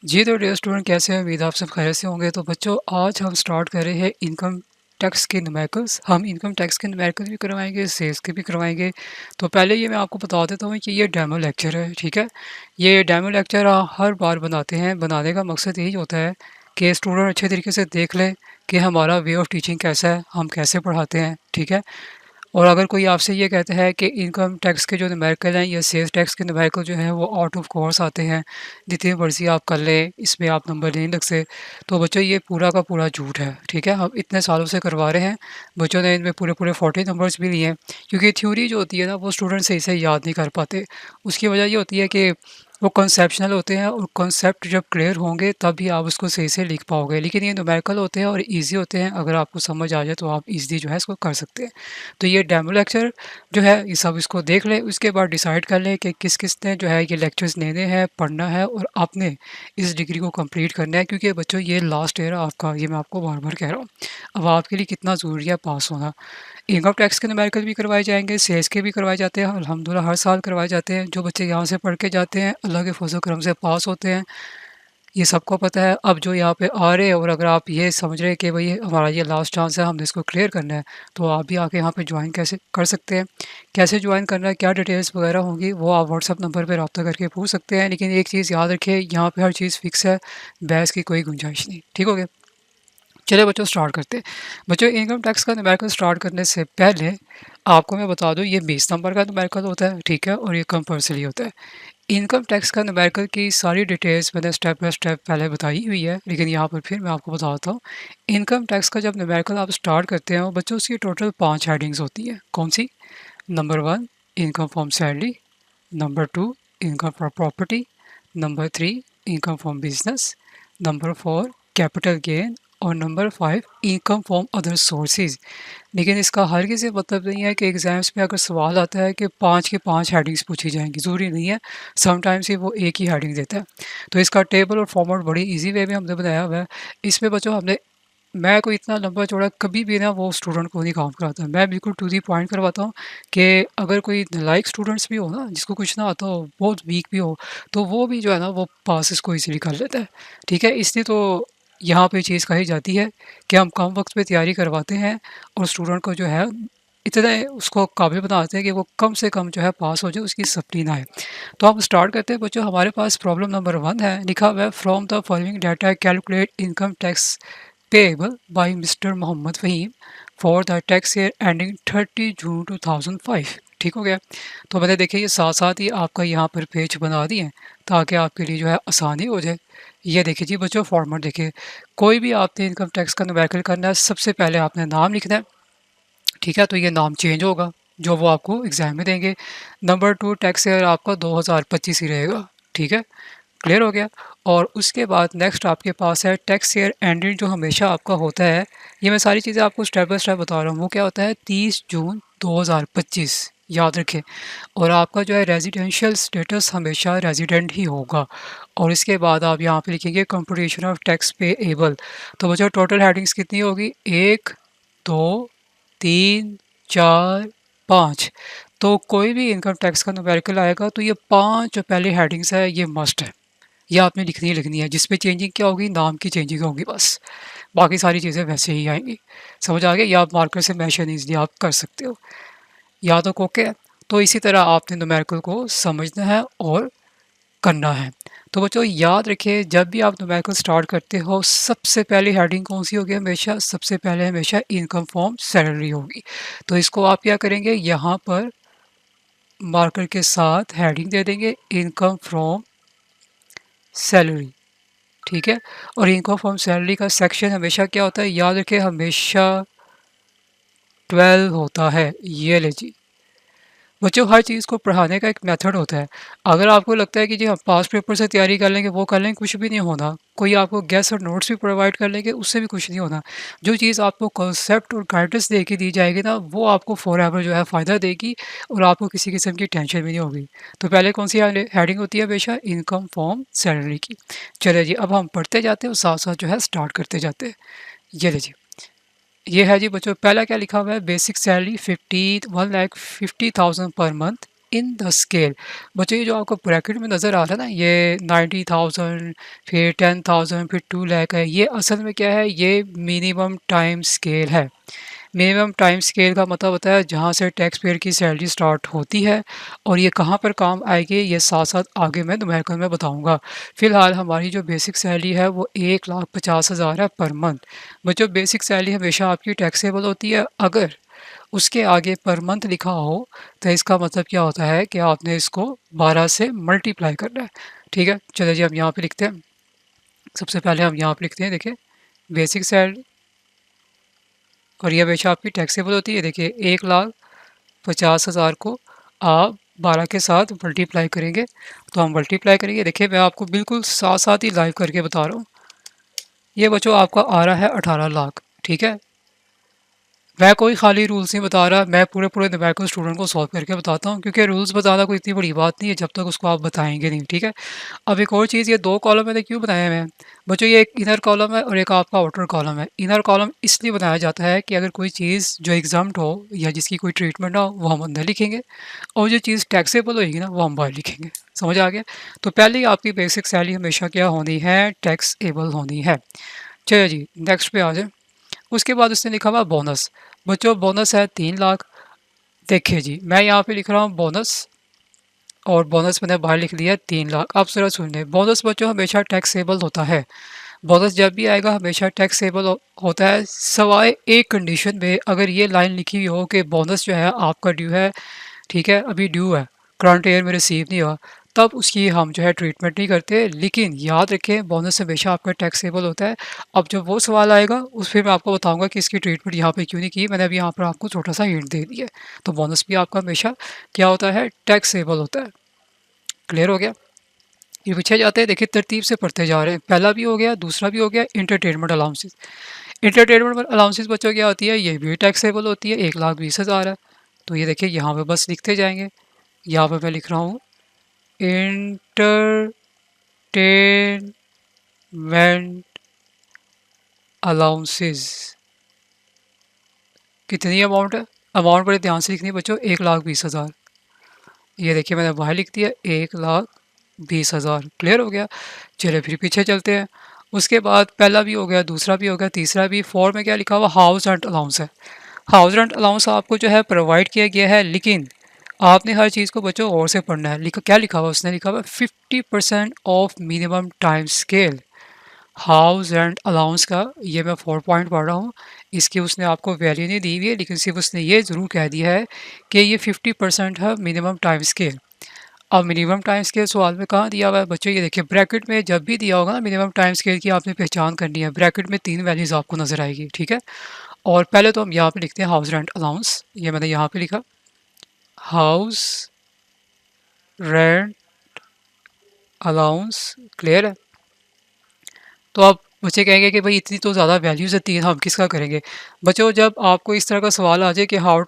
जी तो dear student, कैसे हैं? उम्मीद आप सब खैरियत से होंगे। तो बच्चों, आज हम स्टार्ट कर रहे हैं इनकम टैक्स के न्यूमेरिकल्स। हम इनकम टैक्स के न्यूमेरिकल्स भी करवाएंगे, सेल्स के भी करवाएंगे। तो पहले ये मैं आपको बता देता हूँ कि ये डेमो लेक्चर है, ठीक है। ये डेमो लेक्चर हर बार बनाते हैं। बनाने का मकसद यही होता है कि स्टूडेंट अच्छे तरीके से देख लें कि हमारा वे ऑफ टीचिंग कैसा है, हम कैसे पढ़ाते हैं, ठीक है। और अगर कोई आपसे ये कहता है कि इनकम टैक्स के जो न्यूमेरिकल हैं या सेल्स टैक्स के न्यूमेरिकल जो हैं वो आउट ऑफ कोर्स आते हैं, जितनी मर्ज़ी आप कर लें, इसमें आप नंबर नहीं लग सकते, तो बच्चों ये पूरा का पूरा झूठ है, ठीक है। हम इतने सालों से करवा रहे हैं, बच्चों ने इनमें पूरे पूरे 40 नंबर्स भी लिए हैं। क्योंकि थ्योरी जो होती है ना, वो स्टूडेंट सही से याद नहीं कर पाते। उसकी वजह ये होती है कि वो कॉन्सेप्शनल होते हैं, और कॉन्सेप्ट जब क्लियर होंगे तब भी आप उसको सही से लिख पाओगे। लेकिन ये न्यूमेरिकल होते हैं और ईजी होते हैं, अगर आपको समझ आ जाए तो आप ईज़िली जो है इसको कर सकते हैं। तो ये डेमो लेक्चर जो है ये सब इसको देख लें, उसके बाद डिसाइड कर लें कि किस किस ने जो है ये लेक्चर्स लेने हैं, पढ़ना है, और आपने इस डिग्री को कंप्लीट करना है। क्योंकि बच्चों ये लास्ट ईयर है आपका, ये मैं आपको बार बार कह रहा हूँ। अब आपके लिए कितना ज़रूरी है पास होना। इनकम टैक्स के न्यूमेरिकल भी करवाए जाएंगे, सेल्स के भी करवाए जाते हैं, अल्हम्दुलिल्लाह हर साल करवाए जाते हैं। जो बच्चे यहाँ से पढ़ के जाते हैं, अल्लाह के फजल करम से पास होते हैं, ये सबको पता है। अब जो यहाँ पे आ रहे हैं, और अगर आप ये समझ रहे हैं कि भाई हमारा ये लास्ट चांस है, हमने इसको क्लियर करना है, तो आप भी आके यहाँ पे ज्वाइन कैसे कर सकते हैं। कैसे ज्वाइन करना है, क्या डिटेल्स वगैरह होंगी, वो आप व्हाट्सअप नंबर पे रब्ता करके पूछ सकते हैं। लेकिन एक चीज़ याद रखिए, यहाँ पे हर चीज़ फिक्स है, बहस की कोई गुंजाइश नहीं, ठीक हो गया। चलिए बच्चों, स्टार्ट करते हैं। बच्चों, इनकम टैक्स का न्यूमेरिकल स्टार्ट करने से पहले आपको मैं बता दूं, ये 20 नंबर का न्यूमेरिकल होता है, ठीक है, और ये कंपल्सरी होता है। इनकम टैक्स का न्यूमेरिकल की सारी डिटेल्स मैंने स्टेप बाय स्टेप पहले बताई हुई है, लेकिन यहाँ पर फिर मैं आपको बताता हूँ। इनकम टैक्स का जब न्यूमेरिकल आप स्टार्ट करते हो बच्चों, उसकी टोटल 5 हेडिंग्स होती हैं। कौन सी? Number 1, income from salary. Number 2, income from property. Number 3, income from business. Number 4, capital gain. और number 5, income from other sources. लेकिन इसका हर किसी मतलब नहीं है कि एग्ज़ाम्स में अगर सवाल आता है कि 5 की 5 हेडिंग्स पूछी जाएंगी, ज़रूरी नहीं है। समटाइम्स ही वो एक ही हेडिंग देता है। तो इसका टेबल और फॉर्मेट बड़ी इजी वे में हमने बनाया हुआ है। इसमें बच्चों हमने, मैं कोई इतना लंबा चौड़ा कभी भी ना वो स्टूडेंट को नहीं काम कराता। मैं बिल्कुल टू दी पॉइंट करवाता हूँ कि अगर कोई नालायक स्टूडेंट्स भी हो ना, जिसको कुछ ना आता हो, बहुत वीक भी हो, तो वो भी जो है ना वो पास इसको ईज़िली कर लेता है, ठीक है। इसलिए तो यहाँ पे चीज़ कही जाती है कि हम कम वक्त पे तैयारी करवाते हैं, और स्टूडेंट को जो है इतना उसको काबिल बनाते हैं कि वो कम से कम जो है पास हो जाए, उसकी सप्ली ना आए। तो हम स्टार्ट करते हैं बच्चों। हमारे पास प्रॉब्लम नंबर 1 है, लिखा हुआ है from the following data calculate income tax payable by mister Mohammad Fahim for the tax year ending 30 June 2005। ठीक हो गया। तो मैंने देखिए ये साथ साथ ही आपका यहाँ पर पेज बना दिए हैं, ताकि आपके लिए जो है आसानी हो जाए। ये देखिए जी बच्चों, फॉर्मेट देखिए। कोई भी आपने इनकम टैक्स का न्यूमेरिकल करना है, सबसे पहले आपने नाम लिखना है, ठीक है। तो ये नाम चेंज होगा जो वो आपको एग्ज़ाम में देंगे। नंबर 2, टैक्स ईयर आपका 2025 ही रहेगा, ठीक है। क्लियर हो गया। और उसके बाद नेक्स्ट आपके पास है टैक्स ईयर एंडिंग, जो हमेशा आपका होता है। ये मैं सारी चीज़ें आपको स्टेप बाय स्टेप बता रहा हूँ। वो क्या होता है? 30 जून 2025, याद रखें। और आपका जो है रेजिडेंशियल स्टेटस हमेशा रेजिडेंट ही होगा। और इसके बाद आप यहाँ पे लिखेंगे कंप्यूटेशन ऑफ टैक्स पेएबल। तो बच्चों, टोटल हेडिंग्स कितनी होगी? 1, 2, 3, 4, 5। तो कोई भी इनकम टैक्स का न्यूमेरिकल आएगा तो ये 5 जो पहली हेडिंग्स है ये मस्ट है, ये आपने लिखनी ही लिखनी है। जिसपे चेंजिंग क्या होगी? नाम की चेंजिंग होगी बस, बाकी सारी चीज़ें वैसे ही आएंगी। समझ आ गया? या आप मार्कर से मेंशन इजली आप कर सकते हो। या तो ओके है। तो इसी तरह आपने न्यूमेरिकल को समझना है और करना है। तो बच्चों याद रखिए, जब भी आप न्यूमेरिकल स्टार्ट करते हो, सबसे पहली हेडिंग कौन सी होगी? हमेशा सबसे पहले हमेशा इनकम फ्रॉम सैलरी होगी। तो इसको आप क्या करेंगे? यहाँ पर मार्कर के साथ हेडिंग दे देंगे, इनकम फ्रॉम सैलरी, ठीक है। और इनकम फ्रॉम सैलरी का सेक्शन हमेशा क्या होता है? याद रखें, हमेशा 12 होता है। ये ले जी बच्चों, हर चीज़ को पढ़ाने का एक मेथड होता है। अगर आपको लगता है कि जी हम पास्ट पेपर से तैयारी कर लेंगे, वो कर लेंगे, कुछ भी नहीं होना। कोई आपको गेस और नोट्स भी प्रोवाइड कर लेंगे, उससे भी कुछ नहीं होना। जो चीज़ आपको कॉन्सेप्ट और गाइडेंस दे के दी जाएगी ना, वो आपको फॉर एवर जो है फ़ायदा देगी, और आपको किसी किस्म की टेंशन भी नहीं होगी। तो पहले कौन सी हेडिंग होती है? हमेशा इनकम फ्रॉम सैलरी की। चलिए जी, अब हम पढ़ते जाते हैं और साथ साथ जो है स्टार्ट करते जाते हैं। ये लीजिए, ये है जी बच्चों, पहला क्या लिखा हुआ है? Basic salary 1,50,000 per month in the scale. बच्चों ये जो आपको ब्रैकेट में नज़र आ रहा है ना, ये 90,000 फिर 10,000 फिर 2 लाख है, ये असल में क्या है, ये मिनिमम टाइम स्केल है। मिनिमम टाइम स्केल का मतलब होता है जहाँ से टैक्स पेयर की सैलरी स्टार्ट होती है, और ये कहाँ पर काम आएगी ये साथ साथ आगे मैं न्यूमेरिकल में बताऊंगा। फ़िलहाल हमारी जो बेसिक सैलरी है वो 1,50,000 है पर मंथ। बच्चों बेसिक सैलरी हमेशा आपकी टैक्सेबल होती है। अगर उसके आगे पर मंथ लिखा हो तो इसका मतलब क्या होता है कि आपने इसको 12 से मल्टीप्लाई करना है। ठीक है, चलिए जी हम यहाँ पे लिखते हैं। सबसे पहले हम यहाँ पे लिखते हैं, देखिए बेसिक सैलरी, और ये हमेशा आपकी टैक्सेबल होती है। देखिए 1,50,000 को आप 12 के साथ मल्टीप्लाई करेंगे, तो हम मल्टीप्लाई करेंगे। देखिए मैं आपको बिल्कुल साथ साथ ही लाइव करके बता रहा हूँ। ये बच्चों आपका आ रहा है 18 लाख। ठीक है, मैं कोई खाली रूल्स नहीं बता रहा, मैं पूरे पूरे न्यूमेरिकल स्टूडेंट को सॉल्व करके बताता हूँ, क्योंकि रूल्स बताना कोई इतनी बड़ी बात नहीं है जब तक उसको आप बताएंगे नहीं। ठीक है, अब एक और चीज़, ये दो कॉलम मैंने क्यों बनाए हुए हैं बच्चों, ये एक इनर कॉलम है और एक आपका आउटर कॉलम है। इनर कॉलम इसलिए बनाया जाता है कि अगर कोई चीज़ जो एग्जाम्ड हो या जिसकी कोई ट्रीटमेंट ना हो वो हम अंदर लिखेंगे, और जो चीज़ टैक्सेबल होगी ना वो हम बाहर लिखेंगे। समझ आ गया? तो पहले ही आपकी बेसिक सैलरी हमेशा क्या होनी है, टैक्सेबल होनी है। चलिए जी नेक्स्ट पे आ जाए। उसके बाद उसने लिखा हुआ बोनस। बच्चों बोनस है 3 लाख। देखिए जी मैं यहाँ पे लिख रहा हूँ बोनस, और बोनस मैंने बाहर लिख लिया 3 लाख। आप जरा सुन लें, बोनस बच्चों हमेशा टैक्सेबल होता है। बोनस जब भी आएगा हमेशा टैक्सेबल होता है, सवाए एक कंडीशन में, अगर ये लाइन लिखी हुई हो कि बोनस जो है आपका ड्यू है, ठीक है अभी ड्यू है, करंट ईयर में रिसीव नहीं हुआ, तब उसकी हम जो है ट्रीटमेंट नहीं करते। लेकिन याद रखें बोनस हमेशा आपका टैक्सेबल होता है। अब जब वो सवाल आएगा उस फिर मैं आपको बताऊंगा कि इसकी ट्रीटमेंट यहाँ पे क्यों नहीं की। मैंने अभी यहाँ पर आपको छोटा सा हिंट दे दिया है। तो बोनस भी आपका हमेशा क्या होता है, टैक्सेबल होता है। क्लियर हो गया? ये पीछे जाते हैं, देखिए तरतीब से पढ़ते जा रहे हैं। पहला भी हो गया, दूसरा भी हो गया, इंटरटेनमेंट अलाउंसेस। इंटरटेनमेंट अलाउंसेस बच्चों क्या होती है, ये भी टैक्सेबल होती है, 1,20,000 है। तो ये देखिए यहाँ पे बस लिखते जाएंगे। यहाँ पे मैं लिख रहा हूँ इंटरटेनमेंट अलाउंसेस। कितनी अमाउंट है, अमाउंट बड़े ध्यान से लिखनी है बच्चों, 1,20,000। ये देखिए मैंने बाहर लिख दिया 1,20,000। क्लियर हो गया? चलिए फिर पीछे चलते हैं। उसके बाद पहला भी हो गया, दूसरा भी हो गया, तीसरा भी। फोर में क्या लिखा हुआ, हाउस रेंट अलाउंस है। हाउस रेंट अलाउंस आपको जो है प्रोवाइड किया गया है, लेकिन आपने हर चीज़ को बच्चों और से पढ़ना है। लिखा क्या लिखा हुआ, उसने लिखा हुआ 50% of minimum time scale. House rent allowance का ये मैं 4 पॉइंट पढ़ रहा हूँ। इसकी उसने आपको वैल्यू नहीं दी हुई है, लेकिन सिर्फ उसने ये ज़रूर कह दिया है कि ये 50% है मिनिमम टाइम स्केल। अब मिनिमम टाइम स्केल सवाल में कहाँ दिया हुआ है बच्चों, ये देखिए ब्रैकेट में जब भी दिया होगा ना मिनिमम टाइम स्केल की आपने पहचान करनी है। ब्रैकेट में 3 वैल्यूज़ आपको नज़र आएगी। ठीक है, और पहले तो हम यहाँ पे लिखते हैं हाउस रेंट अलाउंस। ये मैंने यहाँ पे लिखा हाउस रेंट अलाउंस। क्लियर है? तो आप बच्चे कहेंगे कि भाई इतनी तो ज़्यादा वैल्यूज़ है, 3 हम किसका करेंगे। बच्चों जब आपको इस तरह का सवाल आ जाए कि हाउस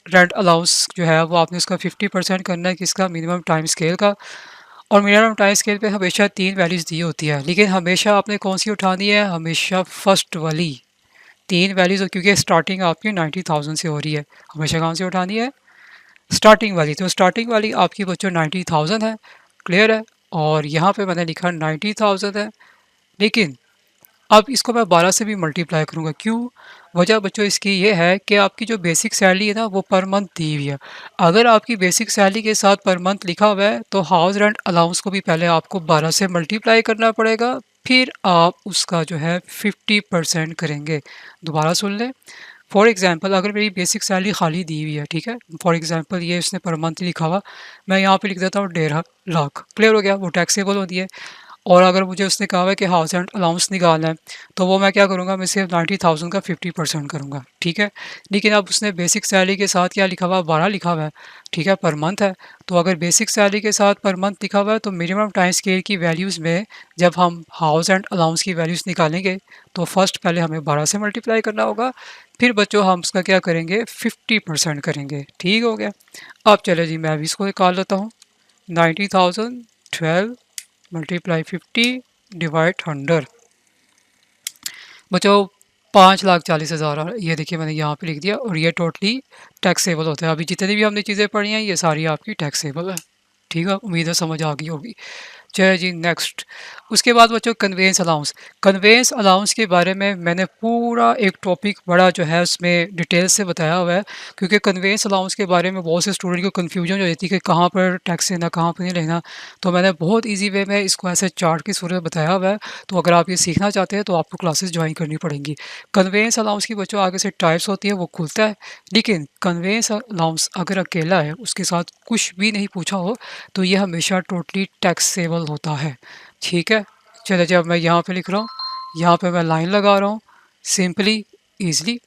रेंट अलाउंस जो है वो आपने उसका 50% करना है किसका, मिनिमम टाइम स्केल का। और मिनिमम टाइम स्केल पे हमेशा 3 वैल्यूज़ दी होती है, लेकिन हमेशा आपने कौन सी उठानी है, हमेशा फर्स्ट वाली 3 वैल्यूज़, क्योंकि स्टार्टिंग आपकी 90,000 से हो रही है। हमेशा कहाँ से उठानी है, स्टार्टिंग वाली। तो स्टार्टिंग वाली आपकी बच्चों 90,000 है। क्लियर है? और यहाँ पे मैंने लिखा 90,000 है, लेकिन अब इसको मैं 12 से भी मल्टीप्लाई करूँगा। क्यों? वजह बच्चों इसकी ये है कि आपकी जो बेसिक सैलरी है ना वो पर मंथ दी हुई है। अगर आपकी बेसिक सैलरी के साथ पर मंथ लिखा हुआ है तो हाउस रेंट अलाउंस को भी पहले आपको 12 से मल्टीप्लाई करना पड़ेगा, फिर आप उसका जो है 50% करेंगे। दोबारा सुन लें। फॉर एग्जांपल अगर मेरी बेसिक सैलरी खाली दी हुई है, ठीक है, फॉर एग्जांपल ये इसने पर मंथ लिखा हुआ, मैं यहाँ पे लिख देता हूँ 1.5 लाख। क्लियर हो गया? वो टैक्सेबल होती है। और अगर मुझे उसने कहा है कि हाउस रेंट अलाउंस निकालना है, तो वो मैं क्या करूँगा, मैं सिर्फ 90,000 का 50% करूँगा। ठीक है, लेकिन अब उसने बेसिक सैलरी के साथ क्या लिखा हुआ है, 12 लिखा हुआ है। ठीक है, पर मंथ है। तो अगर बेसिक सैलरी के साथ पर मंथ लिखा हुआ है तो मिनिमम टाइम स्केल की वैल्यूज़ में जब हम हाउस रेंट अलाउंस की वैल्यूज़ निकालेंगे तो फर्स्ट पहले हमें 12 से मल्टीप्लाई करना होगा, फिर बच्चों हम उसका क्या करेंगे, 50% करेंगे। ठीक हो गया? अब चले जी मैं भी इसको निकाल लेता हूँ। 90,000 12 मल्टीप्लाई 50 डिवाइड 100। बच्चों 5,40,000 और ये देखिए मैंने यहाँ पे लिख दिया और ये टोटली टैक्सेबल होता है। अभी जितनी भी हमने चीज़ें पढ़ी हैं ये सारी आपकी टैक्सेबल है। ठीक है, उम्मीद है समझ आ गई होगी। चलिए जी नेक्स्ट। उसके बाद बच्चों कन्वेंस अलाउंस। कन्वेंस अलाउंस के बारे में मैंने पूरा एक टॉपिक बड़ा जो है उसमें डिटेल से बताया हुआ है, क्योंकि कन्वेंस अलाउंस के बारे में बहुत से स्टूडेंट को कन्फ्यूजन हो जाती है कि कहाँ पर टैक्स लेना कहाँ पर नहीं लेना। तो मैंने बहुत ईजी वे में इसको ऐसे चार्ट की सूरत में बताया हुआ है। तो अगर आप ये सीखना चाहते हैं तो आपको क्लासेस ज्वाइन करनी पड़ेंगी। कन्वेंस अलाउंस की बच्चों आगे से टाइप्स होती है, वो खुलता है। लेकिन कन्वेंस अलाउंस अगर अकेला है, उसके साथ कुछ भी नहीं पूछा हो, तो ये हमेशा टोटली टैक्सेबल होता है। ठीक है, चलो जब मैं यहाँ पे लिख रहा हूँ, यहाँ पे मैं लाइन लगा रहा हूँ सिंपली ईजली।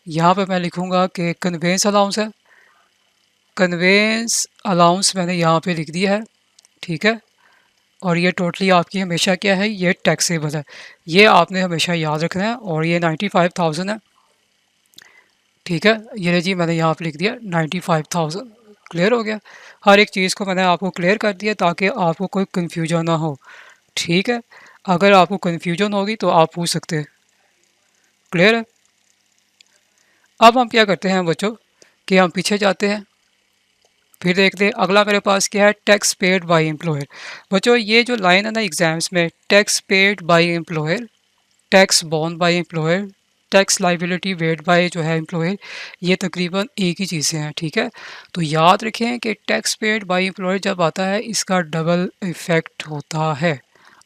यहाँ पे मैं लिखूँगा कि कन्वेंस अलाउंस है, कन्वेंस अलाउंस मैंने यहाँ पे लिख दिया है। ठीक है, और ये टोटली आपकी हमेशा क्या है, ये टैक्सेबल है। ये आपने हमेशा याद रखना है। और ये 95,000 है। ठीक है, ये जी मैंने यहाँ पे लिख दिया 95,000। क्लियर हो गया, हर एक चीज़ को मैंने आपको क्लियर कर दिया ताकि आपको कोई कन्फ्यूजन ना हो। ठीक है, अगर आपको कन्फ्यूजन होगी तो आप पूछ सकते हैं। क्लियर है। अब हम क्या करते हैं बच्चों कि हम पीछे जाते हैं, फिर देखते हैं अगला मेरे पास क्या है, टैक्स पेड बाय एम्प्लॉयर। बच्चों ये जो लाइन है ना एग्जाम्स में, tax paid by employer, tax borne by employer, tax liability वेड बाय जो है एम्प्लॉयर, ये तकरीबन एक ही चीज़ें हैं। ठीक है, तो याद रखें कि टैक्स पेड बाय एम्प्लॉयर जब आता है इसका डबल इफ़ेक्ट होता है।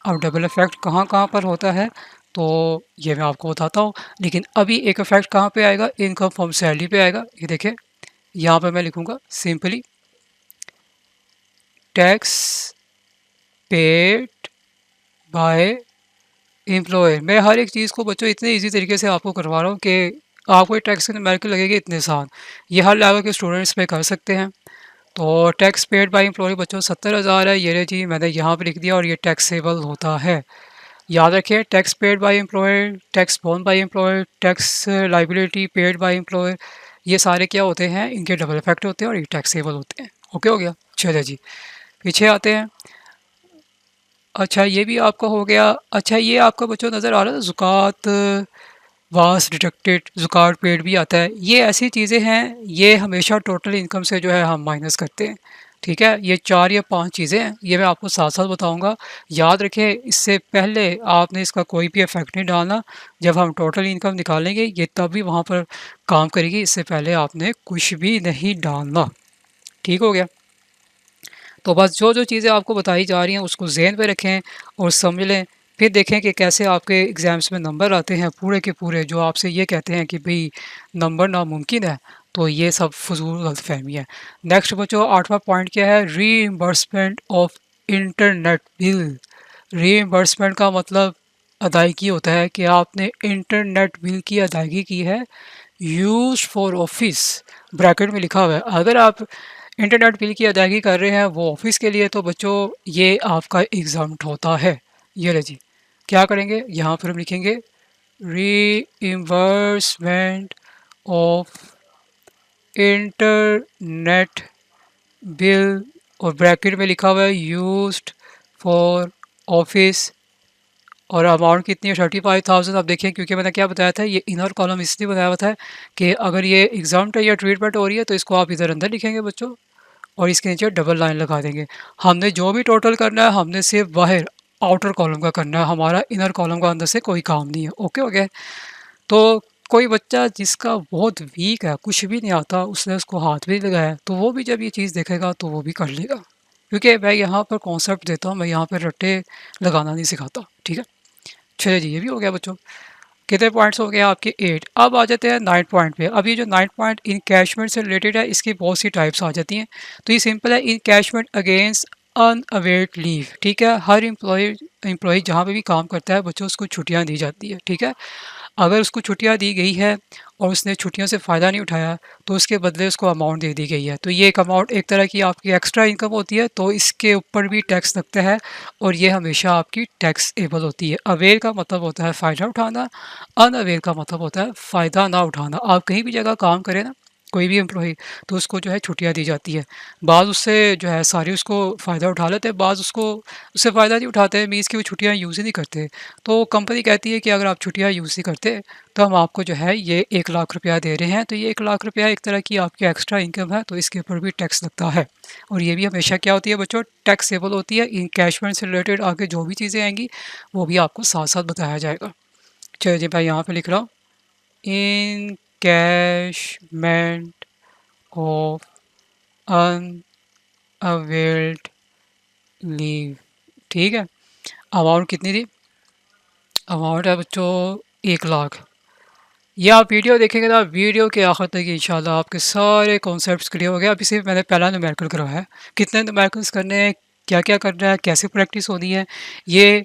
अब डबल इफ़ेक्ट कहाँ कहाँ पर होता है तो ये मैं आपको बताता हूँ। लेकिन अभी एक इफ़ेक्ट कहाँ पे आएगा, इनकम फ्रॉम सैलरी पे आएगा। ये देखें यहाँ पर मैं लिखूँगा simply tax paid by employer. मैं हर एक चीज़ को बच्चों इतने इजी तरीके से आपको करवा रहा हूँ कि आपको टैक्स के न्यूमेरिकल लगेगी इतने आसान। ये हर लेवल के स्टूडेंट्स पे कर सकते हैं। तो टैक्स पेड बाय एम्प्लॉयर बच्चों 70,000 है। ये जी मैंने यहाँ पे लिख दिया और ये टैक्सेबल होता है। याद रखिए tax paid by employer, tax borne by employer, tax liability paid by employer, ये सारे क्या होते हैं, इनके डबल इफेक्ट होते हैं और ये टैक्सेबल होते हैं। ओके हो गया। चलिए जी पीछे आते हैं। अच्छा ये भी आपका हो गया। अच्छा ये आपका बच्चों नज़र आ रहा है ज़ुकात वास डिडक्टेड, ज़ुकात पेड भी आता है। ये ऐसी चीज़ें हैं ये हमेशा टोटल इनकम से जो है हम माइनस करते हैं। ठीक है, ये 4 या 5 चीज़ें हैं, ये मैं आपको साथ साथ बताऊंगा। याद रखें इससे पहले आपने इसका कोई भी इफेक्ट नहीं डालना। जब हम टोटल इनकम निकालेंगे ये तब भी वहाँ पर काम करेगी, इससे पहले आपने कुछ भी नहीं डालना। ठीक हो गया। तो बस जो जो चीज़ें आपको बताई जा रही हैं उसको ज़हन पे रखें और समझ लें। फिर देखें कि कैसे आपके एग्ज़ाम्स में नंबर आते हैं पूरे के पूरे, जो आपसे ये कहते हैं कि भाई नंबर नामुमकिन है, तो ये सब फजूल गलतफहमी है। नेक्स्ट बच्चों 8वां पॉइंट क्या है, reimbursement of internet bill. Reimbursement का मतलब अदायगी होता है कि आपने इंटरनेट बिल की अदायगी की है, यूज फॉर ऑफिस ब्रैकेट में लिखा हुआ है। अगर आप इंटरनेट बिल की अदायगी कर रहे हैं वो ऑफिस के लिए, तो बच्चों ये आपका एग्जाम्प्ट होता है। ये ले जी क्या करेंगे, यहाँ पर हम लिखेंगे रीइंबर्समेंट ऑफ इंटरनेट बिल और ब्रैकेट में लिखा हुआ है यूज्ड फॉर ऑफिस, और अमाउंट कितनी है 35,000। अब देखिए क्योंकि मैंने क्या बताया था, ये इनर कॉलम इसलिए बनाया हुआ था कि अगर ये एग्जाम है या ट्रीटमेंट हो रही है तो इसको आप इधर अंदर लिखेंगे बच्चों और इसके नीचे डबल लाइन लगा देंगे। हमने जो भी टोटल करना है हमने सिर्फ बाहर आउटर कॉलम का करना है, हमारा इनर कॉलम का अंदर से कोई काम नहीं है। ओके हो गया। तो कोई बच्चा जिसका बहुत वीक है, कुछ भी नहीं आता, उसने उसको हाथ भी लगाया, तो वो भी जब ये चीज़ देखेगा तो वो भी कर लेगा, क्योंकि मैं यहाँ पर कॉन्सेप्ट देता हूँ, मैं यहाँ पर रट्टे लगाना नहीं सिखाता। ठीक है, चलिए जी ये भी हो गया बच्चों। कितने पॉइंट्स हो गए आपके 8। अब आ जाते हैं 9 पॉइंट पे। अब ये जो 9 पॉइंट इनकैशमेंट से रिलेटेड है इसकी बहुत सी टाइप्स आ जाती हैं। तो ये सिंपल है, इनकैशमेंट अगेंस्ट अनअवेयर्ड लीव। ठीक है, हर एम्प्लॉय जहाँ पे भी काम करता है बच्चों उसको छुट्टियाँ दी जाती है। ठीक है, अगर उसको छुट्टियाँ दी गई है और उसने छुट्टियों से फ़ायदा नहीं उठाया तो उसके बदले उसको अमाउंट दे दी गई है, तो ये एक अमाउंट एक तरह की आपकी एक्स्ट्रा इनकम होती है, तो इसके ऊपर भी टैक्स लगता है और ये हमेशा आपकी टैक्स एबल होती है। अवेयर का मतलब होता है फ़ायदा उठाना, अनअवेयर का मतलब होता है फ़ायदा ना उठाना। आप कहीं भी जगह काम करें ना, कोई भी एम्प्लॉई, तो उसको जो है छुट्टियाँ दी जाती है। बाज़ उससे जो है सारी उसको फ़ायदा उठा लेते हैं, बाज़ उससे फ़ायदा नहीं उठाते हैं, मीन्स कि वो छुट्टियाँ यूज़ ही नहीं करते। तो कंपनी कहती है कि अगर आप छुट्टियाँ यूज़ नहीं करते, तो हम आपको जो है ये 1 लाख रुपया दे रहे हैं। तो ये 1 लाख रुपया एक तरह की आपकी एक्स्ट्रा इनकम है, तो इसके ऊपर भी टैक्स लगता है। और ये भी हमेशा क्या होती है बच्चों, टैक्सेबल होती है। इनकैशमेंट से रिलेटेड आगे जो भी चीज़ें आएँगी, वो भी आपको साथ-साथ बताया जाएगा। चलिए जी, मैं यहाँ पे लिख रहा हूँ, इनकैशमेंट ऑफ अनअवेल्ड लीव। ठीक है, अमाउंट कितनी थी? अमाउंट है बच्चों 1 लाख। ये आप वीडियो देखेंगे ना, वीडियो के आखिर तक इंशाल्लाह आपके सारे कॉन्सेप्ट्स क्लियर हो गए। अभी सिर्फ मैंने पहला न्यूमेरिकल करवाया है, कितने न्यूमेरिकल्स करने हैं, क्या क्या करना है, कैसे प्रैक्टिस होनी है, ये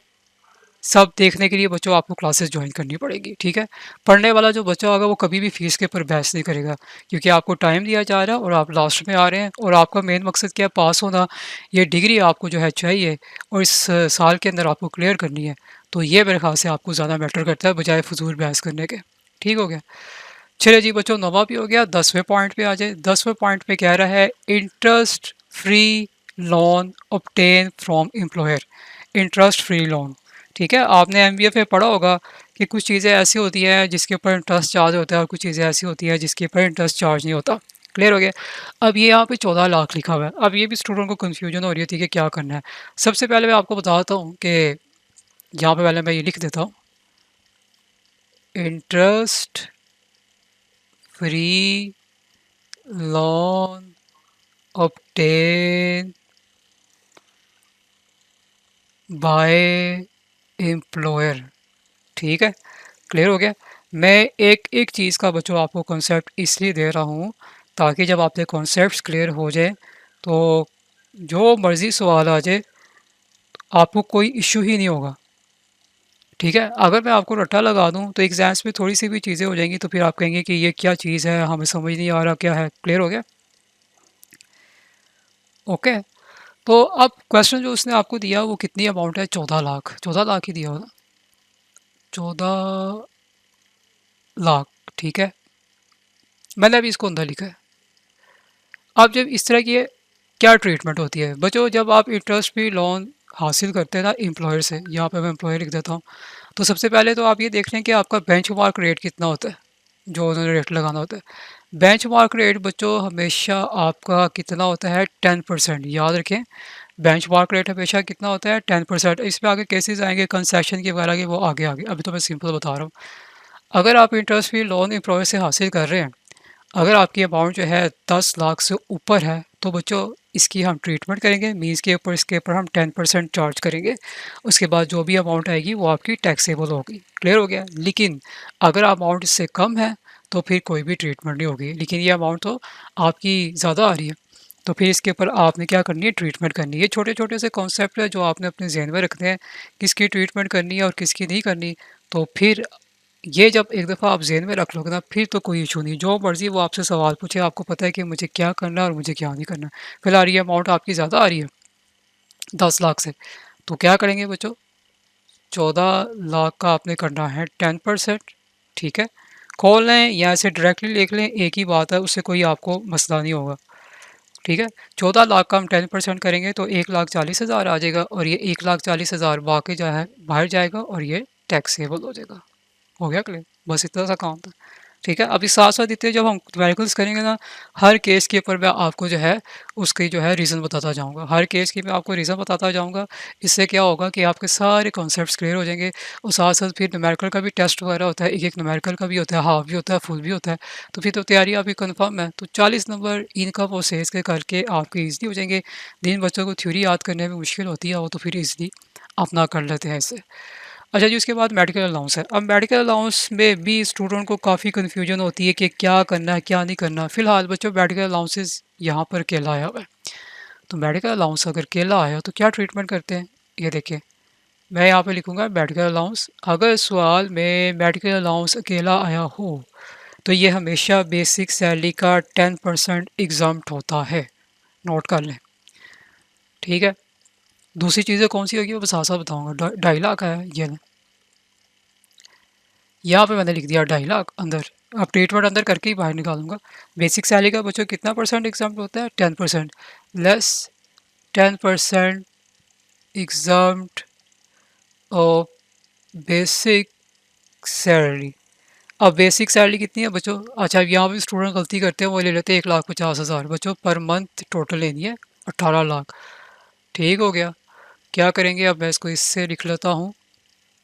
सब देखने के लिए बच्चों आपको क्लासेस ज्वाइन करनी पड़ेगी। ठीक है, पढ़ने वाला जो बच्चा होगा वो कभी भी फीस के ऊपर बहस नहीं करेगा, क्योंकि आपको टाइम दिया जा रहा है और आप लास्ट में आ रहे हैं, और आपका मेन मकसद क्या है, पास होना। ये डिग्री आपको जो है चाहिए, और इस साल के अंदर आपको क्लियर करनी है। तो ये मेरे ख्याल से आपको ज़्यादा मैटर करता है बजाय फजूल बहस करने के। ठीक हो गया। चलिए जी बच्चों, 9वां भी हो गया। 10वें पॉइंट पे आ जाए। 10वें पॉइंट पे कह रहा है interest free loan obtain from employer. Interest free loan, ठीक है, आपने एमबीए में पढ़ा होगा कि कुछ चीज़ें ऐसी होती हैं जिसके ऊपर इंटरेस्ट चार्ज होता है, और कुछ चीज़ें ऐसी होती हैं जिसके ऊपर इंटरेस्ट चार्ज नहीं होता। क्लियर हो गया। अब ये यहाँ पे 14 लाख लिखा हुआ है। अब ये भी स्टूडेंट को कन्फ्यूजन हो रही थी कि क्या करना है। सबसे पहले मैं आपको बताता हूँ कि यहाँ पे पहले मैं ये लिख देता हूँ, interest free loan obtained by employer. ठीक है, क्लियर हो गया। मैं एक एक चीज़ का बच्चों आपको कॉन्सेप्ट इसलिए दे रहा हूँ ताकि जब आपके कॉन्सेप्ट्स क्लियर हो जाए तो जो मर्ज़ी सवाल आ जाए आपको कोई इशू ही नहीं होगा। ठीक है, अगर मैं आपको रट्टा लगा दूँ तो एग्ज़ाम्स में थोड़ी सी भी चीज़ें हो जाएंगी तो फिर आप कहेंगे कि ये क्या चीज़ है, हमें समझ नहीं आ रहा क्या है। क्लियर हो गया। ओके, तो अब क्वेश्चन जो उसने आपको दिया वो कितनी अमाउंट है, 14 लाख। 14 लाख ही दिया होगा, 14 लाख। ठीक है, मैंने अभी इसको अंदर लिखा है। अब जब इस तरह की क्या ट्रीटमेंट होती है बच्चों, जब आप इंटरेस्ट फ्री लोन हासिल करते हैं ना एम्प्लॉयर से, यहाँ पे मैं एम्प्लॉयर लिख देता हूँ, तो सबसे पहले तो आप ये देख लें कि आपका बेंचमार्क रेट कितना होता है, जो उन्होंने रेट लगाना होता है। बेंचमार्क रेट बच्चों हमेशा आपका कितना होता है, 10%। याद रखें, बेंचमार्क रेट हमेशा कितना होता है, 10%। इसमें आगे केसेस आएंगे कंसेशन के वगैरह के, वो आगे आगे, अभी तो मैं सिंपल बता रहा हूँ। अगर आप इंटरेस्ट फ्री लोन एम्प्लॉयर से हासिल कर रहे हैं, अगर आपकी अमाउंट जो है 10 लाख से ऊपर है, तो बच्चों इसकी हम ट्रीटमेंट करेंगे, मीन्स के ऊपर इसके ऊपर हम 10% चार्ज करेंगे। उसके बाद जो भी अमाउंट आएगी वो आपकी टैक्सेबल होगी। क्लियर हो गया। लेकिन अगर अमाउंट इससे कम है तो फिर कोई भी ट्रीटमेंट नहीं होगी। लेकिन ये अमाउंट तो आपकी ज़्यादा आ रही है, तो फिर इसके ऊपर आपने क्या करनी है, ट्रीटमेंट करनी है। ये छोटे छोटे से कॉन्सेप्ट है जो आपने अपने जहन में रखने हैं, किसकी ट्रीटमेंट करनी है और किसकी नहीं करनी। तो फिर ये जब एक दफ़ा आप ज़हन में रख लोगे ना, फिर तो कोई इशू नहीं, जो मर्ज़ी वो आपसे सवाल पूछे, आपको पता है कि मुझे क्या करना है और मुझे क्या नहीं करना। फिलहाल ये अमाउंट आपकी ज़्यादा आ रही है 10 लाख से, तो क्या करेंगे बच्चों, 14 लाख का आपने करना है 10%। ठीक है, खोल लें या ऐसे डायरेक्टली लिख लें, एक ही बात है, उससे कोई आपको मसला नहीं होगा। ठीक है, 14 लाख का हम 10% करेंगे तो 1,40,000 आ जाएगा, और ये 1,40,000 बाकी जो है बाहर जाएगा और ये टैक्सेबल हो जाएगा। हो गया क्लियर, बस इतना सा काम था। ठीक है, अभी साथ साथ इतने जब हम न्यूमेरिकल्स करेंगे ना, हर केस के ऊपर मैं आपको जो है उसकी जो है रीज़न बताता जाऊंगा, हर केस की मैं आपको रीज़न बताता जाऊंगा। इससे क्या होगा कि आपके सारे कॉन्सेप्ट्स क्लियर हो जाएंगे। और साथ साथ फिर न्यूमेरिकल का भी टेस्ट वगैरह होता है, एक एक न्यूमेरिकल का भी होता है, हाफ भी होता है, फुल भी होता है। तो फिर तो तैयारी आपकी कन्फर्म है। तो 40 नंबर इनकम और सेल्स के करके आपके ईज़िली हो जाएंगे। जिन बच्चों को थ्योरी याद करने में मुश्किल होती है वो तो फिर ईज़िली अपना कर लेते हैं इससे। अच्छा जी, उसके बाद मेडिकल अलाउंस है। अब मेडिकल अलाउंस में भी स्टूडेंट को काफ़ी कन्फ्यूजन होती है कि क्या करना है क्या नहीं करना। फ़िलहाल बच्चों मेडिकल अलाउंसेस यहाँ पर अकेला आया हुआ है। तो मेडिकल अलाउंस अगर अकेला आया तो क्या ट्रीटमेंट करते हैं, ये देखिए, मैं यहाँ पे लिखूँगा मेडिकल अलाउंस। अगर सवाल में मेडिकल अलाउंस अकेला आया हो तो ये हमेशा बेसिक सैलरी का 10% एग्जाम्प्ट होता है, नोट कर लें। ठीक है, दूसरी चीज़ें कौन सी होगी वो साथ साथ बताऊँगा। 2.5 लाख है ये, यहाँ पे मैंने लिख दिया 2.5 लाख अंदर। अब ट्रीटमेंट अंदर करके ही बाहर निकालूंगा। बेसिक सैलरी का बच्चों कितना परसेंट एग्जाम होता है? 10%। Less 10% exam of basic salary. अब बेसिक सैलरी कितनी है बच्चों? अच्छा, अब यहाँ पे स्टूडेंट गलती करते हैं, वो ले लेते हैं 1,50,000 बच्चों पर मंथ टोटल लेनी है 18 लाख। ठीक हो गया। क्या करेंगे, अब मैं इसको इससे लिख लेता हूँ।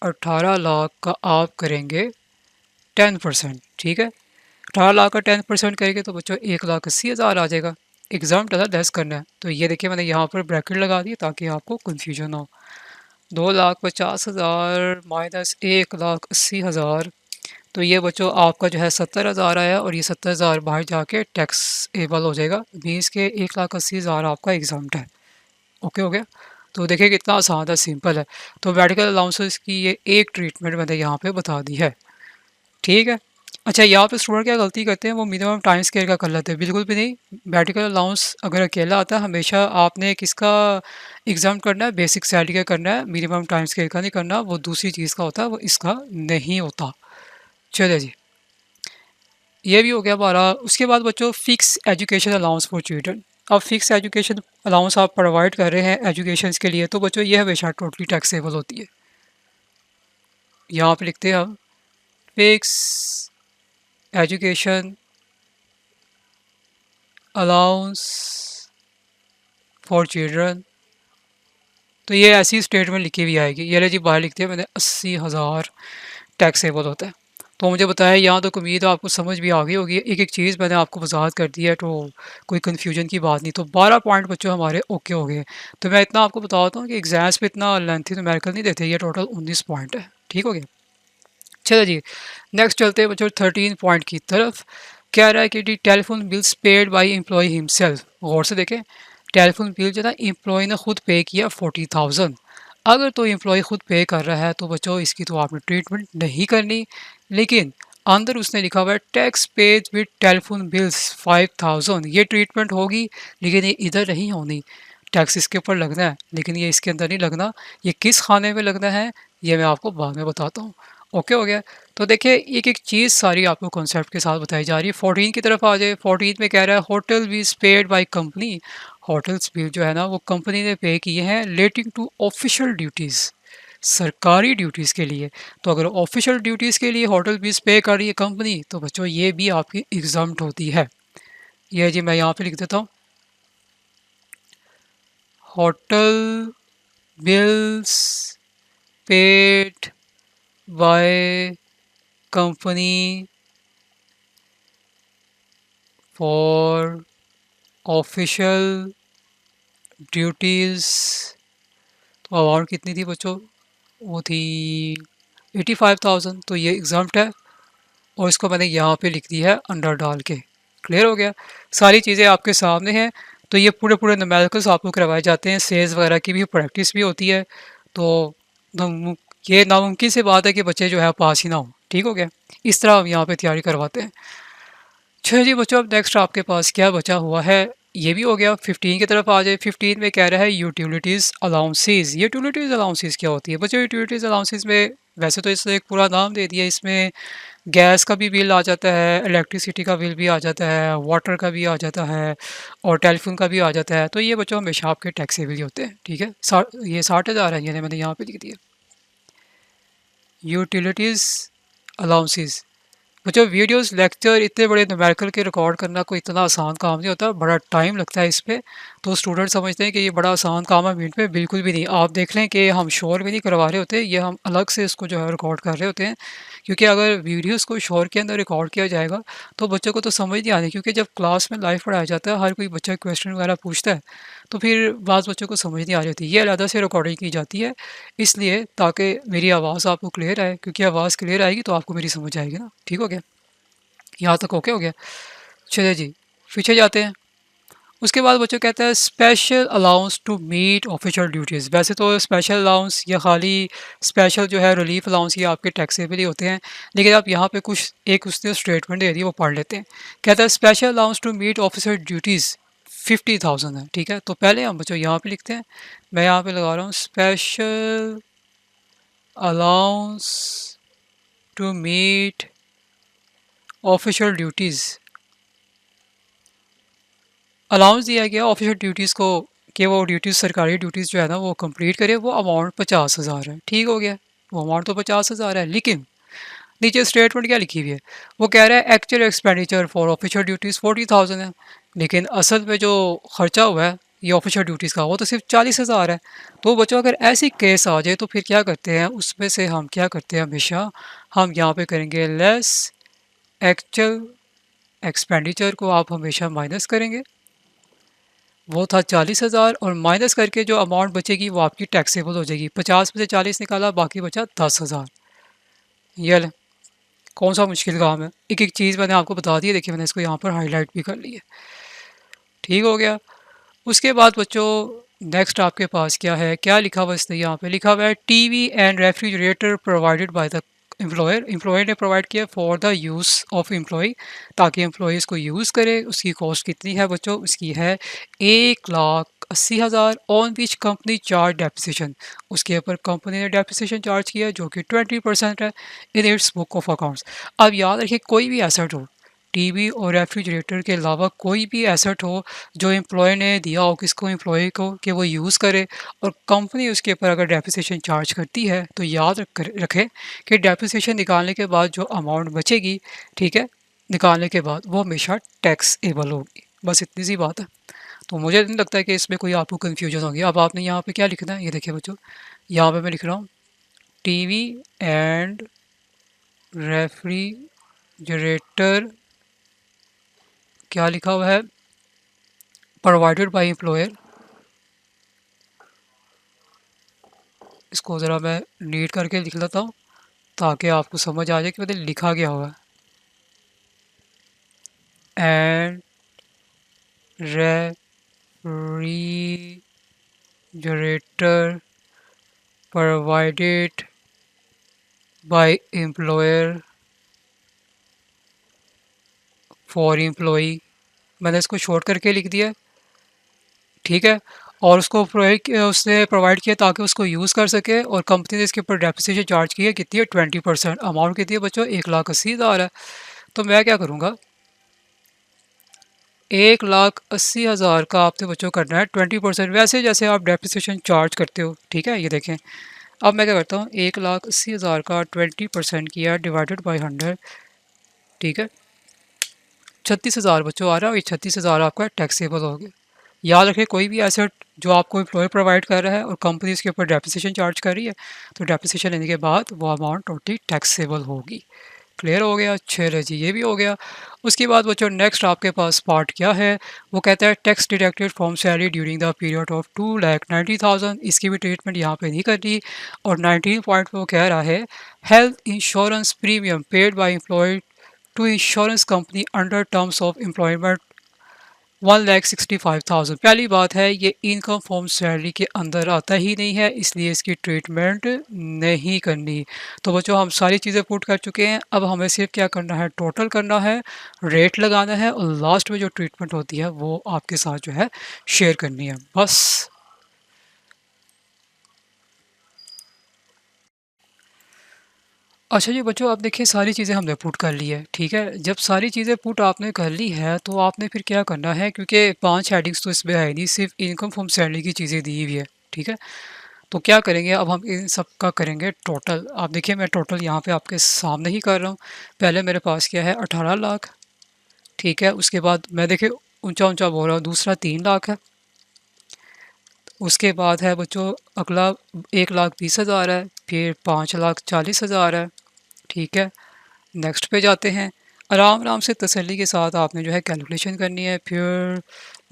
18 लाख का आप करेंगे 10%। ठीक है, 18 लाख का 10% करेंगे तो बच्चों 1,80,000 आ जाएगा। एग्जाम टदा लेस करना है, तो ये देखिए मैंने यहाँ पर ब्रैकेट लगा दी ताकि आपको कन्फ्यूजन हो। 2,50,000 माइनस 1,80,000, तो ये बच्चों आपका जो है 70,000 आया, और ये 70,000 बाहर जाके टैक्स एबल हो जाएगा। मीन्स के 1,80,000 आपका एग्जाम है। ओके हो गया। तो देखिए कितना आसान है, सिंपल है। तो मेडिकल अलाउंसेस की ये एक ट्रीटमेंट मैंने यहाँ पे बता दी है। ठीक है। अच्छा, यहाँ पे स्टूडेंट क्या गलती करते हैं, वो मिनिमम टाइम स्केल का कर लेते हैं। बिल्कुल भी नहीं। मेडिकल अलाउंस अगर अकेला आता है, हमेशा आपने किसका एग्जाम करना है? बेसिक सैलरी का करना है, मिनिमम टाइम स्केल का नहीं करना। वो दूसरी चीज़ का होता है, वो इसका नहीं होता। चलिए जी, ये भी हो गया हमारा। उसके बाद बच्चों fix education allowance for children. अब फिक्स एजुकेशन अलाउंस आप प्रोवाइड कर रहे हैं एजुकेशन के लिए, तो बच्चों ये हमेशा टोटली टैक्सेबल होती है। यहाँ पे लिखते हैं हम fix education allowance for children. तो ये ऐसी स्टेटमेंट लिखी हुई आएगी। ये ले जी, बाहर लिखते हैं मैंने 80,000 टैक्सेबल होता है। तो मुझे बताया, यहाँ तक उम्मीद है आपको समझ भी आ गई होगी। एक एक चीज़ मैंने आपको वजाहत कर दी है, तो कोई कन्फ्यूजन की बात नहीं। तो 12 पॉइंट बच्चों हमारे ओके हो गए। तो मैं इतना आपको बताता हूँ कि एग्जाम्स पे इतना लेंथी न्यूमेरिकल नहीं देते। ये टोटल 19 पॉइंट है। ठीक हो गया। चलो जी, नेक्स्ट चलते हैं बच्चों 13 पॉइंट की तरफ। कह रहा है कि telephone bills paid by employ himself. गौर से देखें, टेलीफोन बिल जो है एम्प्लॉय ने खुद पे किया 40,000। अगर तो एम्प्लॉय खुद पे कर रहा है तो बच्चों इसकी तो आपने ट्रीटमेंट नहीं करनी। लेकिन अंदर उसने लिखा हुआ है tax paid with telephone bills 5,000, ये ट्रीटमेंट होगी। लेकिन ये इधर नहीं होनी, टैक्स इसके ऊपर लगना है, लेकिन ये इसके अंदर नहीं लगना। ये किस खाने में लगना है, ये मैं आपको बाद में बताता हूँ। ओके हो गया। तो देखिए एक एक चीज़ सारी आपको कॉन्सेप्ट के साथ बताई जा रही है। 14 की तरफ आ जाए। 14 में कह रहा है होटल बीज paid by company. Hotels bill जो है ना वो कंपनी ने पे किए हैं रिलेटिंग टू ऑफिशियल ड्यूटीज़, सरकारी ड्यूटीज़ के लिए। तो अगर ऑफिशियल ड्यूटीज़ के लिए होटल बीज पे कर रही है कंपनी, तो बच्चों ये भी आपकी एग्जाम्प्ट होती है। ये जी मैं यहाँ पे लिख देता हूँ, hotel bills paid by company for official duties. तो अमाउंट कितनी थी बच्चों? वो थी 85,000। तो ये एग्जाम्प्ट है, और इसको मैंने यहाँ पे लिख दी है अंडर डाल के। क्लियर हो गया। सारी चीज़ें आपके सामने हैं। तो ये पूरे पूरे न्यूमेरिकल्स आपको करवाए जाते हैं। सेल्स वगैरह की भी प्रैक्टिस भी होती है। तो ये नामुमकिन सी बात है कि बच्चे जो है पास ही ना हो। ठीक हो गया। इस तरह हम यहाँ पे तैयारी करवाते हैं। अच्छा जी बच्चों, अब नेक्स्ट आपके पास क्या बचा हुआ है? ये भी हो गया। 15 की तरफ आ जाए। 15 में कह रहा है यूटिलिटीज़ अलाउंसेस। यूटिलिटीज़ अलाउंसेस क्या होती है बच्चों? यूटिलिटीज़ अलाउंसेस में वैसे तो इसने एक पूरा नाम दे दिया। इसमें गैस का भी बिल आ जाता है, इलेक्ट्रिसिटी का बिल भी आ जाता है, वाटर का भी आ जाता है, और टेलीफोन का भी आ जाता है। तो ये बच्चों हमेशा आपके टैक्सेबल ही होते हैं। ठीक है, ये 60,000 है, ये मैंने यहाँ पे लिख दिया यूटिलिटीज़ अलाउंसेस। बच्चों वीडियोस लेक्चर इतने बड़े न्यूमेरिकल के रिकॉर्ड करना कोई इतना आसान काम नहीं होता, बड़ा टाइम लगता है इस पे। तो स्टूडेंट समझते हैं कि ये बड़ा आसान काम है मीट पे, बिल्कुल भी नहीं। आप देख लें कि हम शोर भी नहीं करवा रहे होते, ये हम अलग से इसको जो है रिकॉर्ड कर रहे होते हैं। क्योंकि अगर वीडियोस को शोर के अंदर रिकॉर्ड किया जाएगा तो बच्चों को तो समझ नहीं आनी। क्योंकि जब क्लास में लाइव पढ़ाया जाता है, हर कोई बच्चा क्वेश्चन वगैरह पूछता है, तो फिर बाज़ बच्चों को समझ नहीं आ रही होती। ये अलग से रिकॉर्डिंग की जाती है, इसलिए ताकि मेरी आवाज़ आपको क्लियर आए। क्योंकि आवाज़ क्लियर आएगी तो आपको मेरी समझ आएगी ना। ठीक हो गया, यहाँ तक ओके हो गया। चलिए जी, पीछे जाते हैं। उसके बाद बच्चों कहता है special allowance to meet official duties. वैसे तो स्पेशल अलाउंस या खाली स्पेशल जो है रिलीफ अलाउंस ये आपके टैक्सेबल ही होते हैं। लेकिन आप यहाँ पे कुछ एक उसने स्टेटमेंट दे दी, वो पढ़ लेते हैं। कहता है special allowance to meet official duties 50,000 है। ठीक है, तो पहले हम बच्चों यहाँ पे लिखते हैं। मैं यहाँ पे लगा रहा हूँ special allowance to meet official duties allowance दिया गया ऑफिशियल ड्यूटीज़ को कि वो ड्यूटीज़ सरकारी ड्यूटीज़ जो है ना वो कंप्लीट करे। वो अमाउंट 50,000 है, ठीक हो गया। वो अमाउंट तो 50,000 है, लेकिन नीचे स्टेटमेंट क्या लिखी हुई है, वो कह रहा है actual expenditure for official duties 40,000 है, लेकिन असल में जो खर्चा हुआ है ये ऑफिशियल ड्यूटीज़ का वो तो सिर्फ 40,000 है। तो बच्चों अगर ऐसी केस आ जाए तो फिर क्या करते हैं, उसमें से हम क्या करते हैं, हमेशा हम यहाँ पे करेंगे लेस एक्चुअल एक्सपेंडिचर को आप हमेशा माइनस करेंगे। वो था 40,000 और माइनस करके जो अमाउंट बचेगी वो आपकी टैक्सेबल हो जाएगी। 50 में से 40 निकाला, बाकी बचा 10,000। ये लें, कौन सा मुश्किल काम है। एक एक चीज़ मैंने आपको बता दी है, देखिए मैंने इसको यहाँ पर हाईलाइट भी कर ली है, ठीक हो गया। उसके बाद बच्चों नेक्स्ट आपके पास क्या है, क्या लिखा हुआ इसने, यहाँ पे लिखा हुआ है TV and refrigerator provided by the employer. Employer ने प्रोवाइड किया for the use of employ, ताकि एम्प्लॉय इसको यूज़ करे। उसकी कॉस्ट कितनी है बच्चों, उसकी है 1,80,000 on which company charge depreciation. उसके ऊपर कंपनी ने डेप्रिसिएशन चार्ज किया जो कि 20% है in its book of accounts. अब याद रखिए, कोई भी एसेट हो, टीवी और रेफ्रिजरेटर के अलावा कोई भी एसेट हो जो एम्प्लॉय ने दिया हो किसको, एम्प्लॉय को, कि वो यूज़ करे, और कंपनी उसके ऊपर अगर डेप्रिसिएशन चार्ज करती है तो याद रखें कि डेप्रिसिएशन निकालने के बाद जो अमाउंट बचेगी, ठीक है, निकालने के बाद वो हमेशा टैक्सेबल होगी। बस इतनी सी बात है। तो मुझे नहीं लगता है कि इसमें कोई आपको कन्फ्यूजन होगी। अब आपने यहाँ पे क्या लिखना है, ये देखिए बच्चों, यहाँ पे मैं लिख रहा हूँ टीवी एंड रेफ्रिजरेटर, क्या लिखा हुआ है, प्रोवाइडेड बाय एम्प्लॉयर। इसको ज़रा मैं नीट करके लिख लेता हूँ ताकि आपको समझ आ जाए कि मैंने लिखा क्या हुआ है। And refrigerator provided by employer for employee. मैंने इसको शॉर्ट करके लिख दिया, ठीक है। और उसको उसने प्रोवाइड किया ताकि उसको यूज़ कर सके, और कंपनी ने इसके ऊपर डेप्रिसिएशन चार्ज की है, कितनी है 20%। अमाउंट कितनी है बच्चों, 1,80,000 है। तो मैं क्या करूँगा, 1,80,000 का आपने बच्चों करना है 20%, वैसे जैसे आप डेप्रिसिएशन चार्ज करते हो, ठीक है। ये देखें, अब मैं क्या करता हूँ, 1,80,000 का 20% किया डिवाइडेड बाई 100, ठीक है, 36,000 बच्चों आ रहा है, और ये 36,000 आपका टैक्सेबल हो गया। याद रखें, कोई भी एसेट जो आपको एम्प्लॉयर प्रोवाइड कर रहा है और कंपनी इसके ऊपर डेप्रिसिएशन चार्ज कर रही है, तो डेप्रिसिएशन लेने के बाद वो अमाउंट टोटली टैक्सेबल होगी। क्लियर हो गया, चलो जी, ये भी हो गया। उसके बाद बच्चों नेक्स्ट आपके पास पार्ट क्या है, वो कहता है tax deducted from salary during the period of 2,90,000। इसकी भी ट्रीटमेंट यहाँ पे नहीं कर रही। और 19 पॉइंट वो कह रहा है health insurance premium paid by employ to insurance company under terms of employment 1,65,000। पहली बात है, ये इनकम फॉर्म सैलरी के अंदर आता ही नहीं है, इसलिए इसकी ट्रीटमेंट नहीं करनी। तो बच्चों हम सारी चीज़ें पुट कर चुके हैं, अब हमें सिर्फ क्या करना है, टोटल करना है, रेट लगाना है, और लास्ट में जो ट्रीटमेंट होती है वो आपके साथ जो है शेयर करनी है, बस। अच्छा जी बच्चों, आप देखिए सारी चीज़ें हमने पुट कर ली है, ठीक है। जब सारी चीज़ें पुट आपने कर ली है तो आपने फिर क्या करना है, क्योंकि 5 हेडिंग्स तो इसमें है नहीं, सिर्फ इनकम फ्रॉम सैलरी की चीज़ें दी हुई है, ठीक है। तो क्या करेंगे, अब हम इन सब का करेंगे टोटल। आप देखिए मैं टोटल यहाँ पे आपके सामने ही कर रहा हूँ। पहले मेरे पास क्या है, 18 लाख, ठीक है। उसके बाद मैं देखिए ऊंचा ऊंचा बोल रहा हूँ, दूसरा 3 लाख है। उसके बाद है बच्चों अगला 1,20,000 है, फिर 5,40,000 है, ठीक है। नेक्स्ट पे जाते हैं, आराम आराम से तसल्ली के साथ आपने जो है कैलकुलेशन करनी है। फिर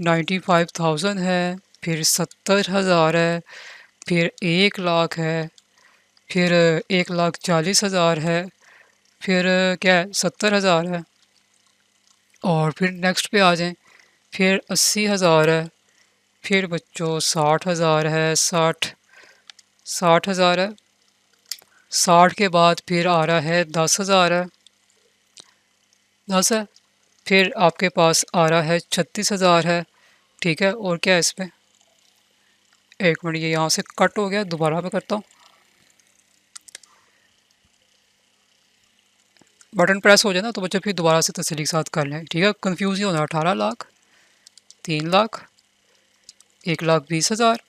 95,000 है, फिर 70,000 है, फिर 1 लाख है, फिर 1,40,000 है, फिर क्या है 70,000 है, और फिर नेक्स्ट पे आ जाएं, फिर 80,000 है, फिर बच्चों 60,000 है, 60,000 है, 60 के बाद फिर आ रहा है 10,000 है, 10 है, फिर आपके पास आ रहा है 36,000 है, ठीक है। और क्या है इसमें, एक मिनट, ये यहाँ से कट हो गया, दोबारा मैं करता हूँ। बटन प्रेस हो जाए ना तो बच्चों फिर दोबारा से तसल्ली के साथ कर लें, ठीक है। कंफ्यूज नहीं होना। 18 लाख, 3 लाख, 1,20,000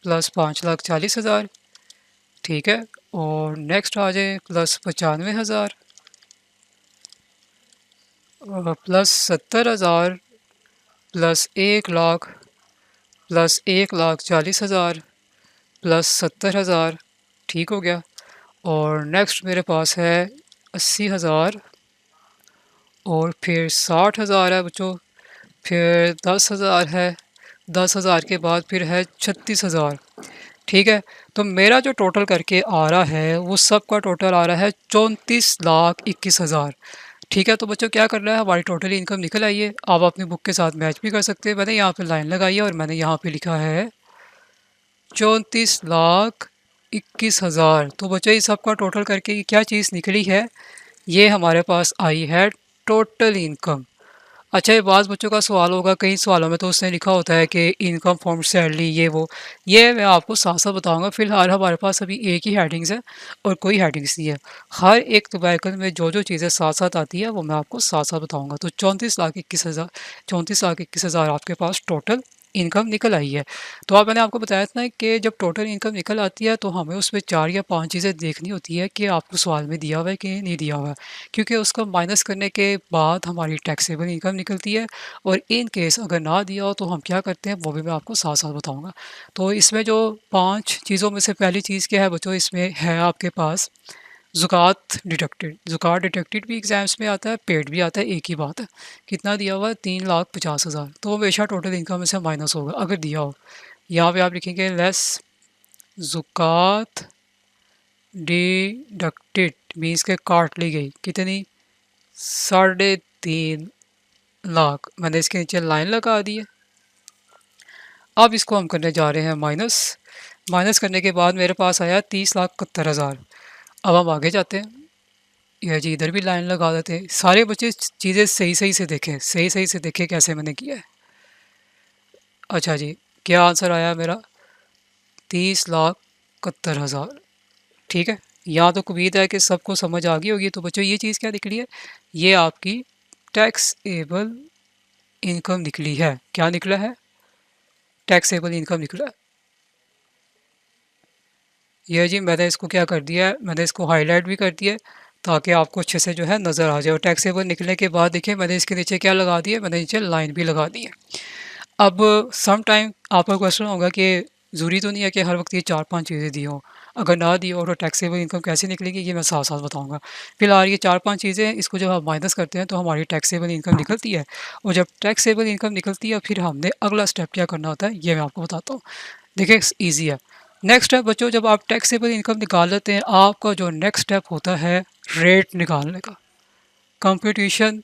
प्लस 5,40,000, ठीक है। और नेक्स्ट आ जाए plus 95,000 plus 70,000 plus 1 lakh plus 1,40,000 plus 70,000, ठीक हो गया। और नेक्स्ट मेरे पास है 80,000 और फिर 60,000 है बच्चों, फिर 10,000 है, 10,000 के बाद फिर है 36,000, ठीक है। तो मेरा जो टोटल करके आ रहा है वो सब का टोटल आ रहा है 34,21,000, ठीक है। तो बच्चों क्या करना है, हमारी टोटल इनकम निकल आई है। आप अपनी बुक के साथ मैच भी कर सकते हैं। मैंने यहाँ पे लाइन लगाई है और मैंने यहाँ पे लिखा है 34,21,000। तो बच्चों इस सब का टोटल करके क्या चीज़ निकली है, ये हमारे पास आई है टोटल इनकम। अच्छा, ये बाज़ बच्चों का सवाल होगा, कई सवालों में तो उसने लिखा होता है कि इनकम फ्रॉम सैलरी ये वो, ये मैं आपको साथ साथ बताऊंगा। फ़िलहाल हमारे पास अभी एक ही हेडिंग्स है और कोई हेडिंग्स नहीं है। हर एक तबैकल में जो जो चीज़ें साथ साथ आती है वो मैं आपको साथ साथ बताऊंगा। तो 34,21,000 आपके पास टोटल इनकम निकल आई है। तो अब मैंने आपको बताया था ना कि जब टोटल इनकम निकल आती है तो हमें उसमें 4 या 5 चीज़ें देखनी होती है कि आपको सवाल में दिया हुआ है कि नहीं दिया हुआ है, क्योंकि उसको माइनस करने के बाद हमारी टैक्सेबल इनकम निकलती है। और इन केस अगर ना दिया हो तो हम क्या करते हैं वो भी मैं आपको साथ साथ बताऊँगा। तो इसमें जो 5 चीज़ों में से पहली चीज़ क्या है बच्चों, इसमें है आपके पास ज़कात डिडक्टेड। ज़कात डिडक्टेड भी एग्ज़ाम्स में आता है, पेड भी आता है, एक ही बात है। कितना दिया हुआ है, 3,50,000, तो हमेशा टोटल इनकम में से माइनस होगा अगर दिया हो। यहाँ पे आप लिखेंगे लेस ज़कात डिडक्टेड, मीन्स के काट ली गई कितनी, 3.5 लाख। मैंने इसके नीचे लाइन लगा दी है। अब इसको हम करने जा रहे हैं माइनस। माइनस करने के बाद मेरे पास आया 30,71,000। अब हम आगे जाते हैं, यह जी इधर भी लाइन लगा देते हैं। सारे बच्चे चीज़ें सही सही से देखें, सही सही से देखें कैसे मैंने किया है। अच्छा जी, क्या आंसर आया मेरा, 30,71,000, ठीक है। यहाँ तो उम्मीद है कि सबको समझ आ गई होगी। तो बच्चों ये चीज़ क्या निकली है, ये आपकी टैक्सेबल इनकम निकली है। क्या निकला है, टैक्सेबल इनकम निकला है। यह जी मैंने इसको क्या कर दिया है, मैंने इसको हाईलाइट भी कर दिया है ताकि आपको अच्छे से जो है नज़र आ जाए। और टैक्सेबल निकलने के बाद देखिए मैंने इसके नीचे क्या लगा दिया, मैंने नीचे लाइन भी लगा दी है। अब सम टाइम आपका क्वेश्चन होगा कि ज़रूरी तो नहीं है कि हर वक्त ये 4-5 चीज़ें दी हों। अगर ना दी हो तो टैक्सेबल इनकम कैसे निकलेगी, ये मैं साथ साथ बताऊंगा। फिलहाल ये 4-5 चीज़ें हैं, इसको जब हम माइनस करते हैं तो हमारी टैक्सेबल इनकम निकलती है। और जब टैक्सेबल इनकम निकलती है फिर हमने अगला स्टेप क्या करना होता है, ये मैं आपको बताता हूँ। देखिए ईजी है। नेक्स्ट स्टेप बच्चों, जब आप टैक्सेबल इनकम निकाल लेते हैं, आपका जो नेक्स्ट स्टेप होता है रेट निकालने का। Competition,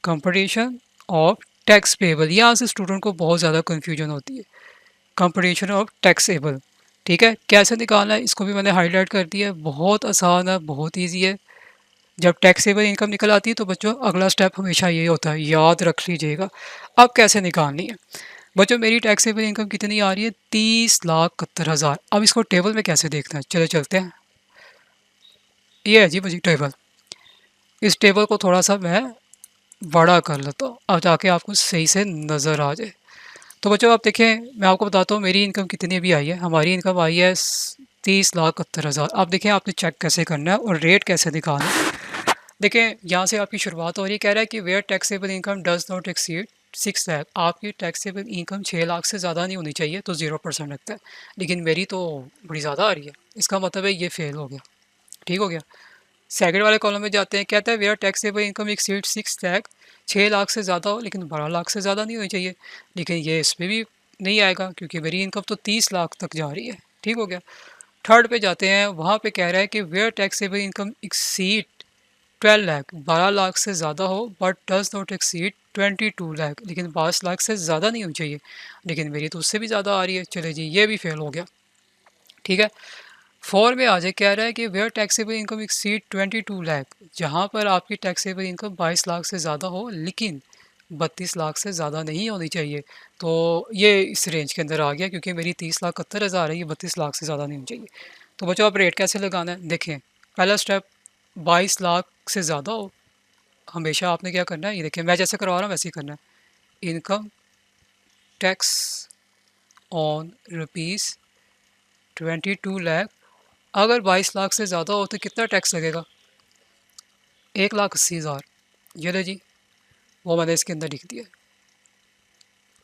competition of tax payable, यहाँ से स्टूडेंट को बहुत ज़्यादा कन्फ्यूजन होती है। कंपटीशन ऑफ टैक्सेबल, ठीक है। कैसे निकालना है इसको भी मैंने हाईलाइट कर दिया है, बहुत आसान है, बहुत ईजी है। जब टैक्सेबल इनकम निकल आती है तो बच्चों अगला स्टेप हमेशा यही होता है, याद रख लीजिएगा। अब कैसे निकालनी है बच्चों, मेरी टैक्सेबल इनकम कितनी आ रही है, 30,71,000। अब इसको टेबल में कैसे देखना है, चलो चलते हैं। ये है जी मुझे टेबल, इस टेबल को थोड़ा सा मैं बड़ा कर लेता हूँ अब ताकि आपको सही से नज़र आ जाए। तो बच्चों आप देखें, मैं आपको बताता हूँ मेरी इनकम कितनी भी आई है। हमारी इनकम आई है 30,71,000। आप देखें आपने चेक कैसे करना है और रेट कैसे निकालना है। देखें यहाँ से आपकी शुरुआत हो रही, कह रहा है कि where taxable income does not exceed 6 lakh. आपकी टैक्सेबल इनकम 6 लाख से ज़्यादा नहीं होनी चाहिए तो 0% लगता है, लेकिन मेरी तो बड़ी ज़्यादा आ रही है, इसका मतलब है ये फेल हो गया, ठीक हो गया। सेकंड वाले कॉलम में जाते हैं, कहता है where taxable income exceed 6 lakh, 6 lakh से ज़्यादा हो लेकिन 12 लाख से ज़्यादा नहीं होनी चाहिए, लेकिन ये इसमें भी नहीं आएगा क्योंकि मेरी इनकम तो 30 लाख तक जा रही है, ठीक हो गया। थर्ड पे जाते हैं, वहाँ पे कह रहा है कि where taxable income exceed 12 lakh, 12 lakh से ज़्यादा हो but does not exceed 22 lakh, लेकिन 22 लाख से ज़्यादा नहीं होनी चाहिए, लेकिन मेरी तो उससे भी ज़्यादा आ रही है। चले जी ये भी फेल हो गया, ठीक है। फोर में आ जाए, कह रहा है कि where taxable income exceed 22 lakh, जहाँ पर आपकी टैक्सेबल इनकम 22 लाख से ज़्यादा हो लेकिन 32 लाख से ज़्यादा नहीं होनी चाहिए। तो ये इस रेंज के अंदर आ गया क्योंकि मेरी 30,71,000 है, ये 32 लाख से ज़्यादा नहीं होनी चाहिए। तो बच्चों आप रेट कैसे लगाना है, देखें पहला स्टेप, 22 लाख से ज़्यादा हो, हमेशा आपने क्या करना है, ये देखिए मैं जैसे करवा रहा हूँ वैसे ही करना है। इनकम टैक्स ऑन ₹22 लाख, अगर 22 लाख से ज़्यादा हो तो कितना टैक्स लगेगा, 1,80,000। ये ले जी, वो मैंने इसके अंदर लिख दिया।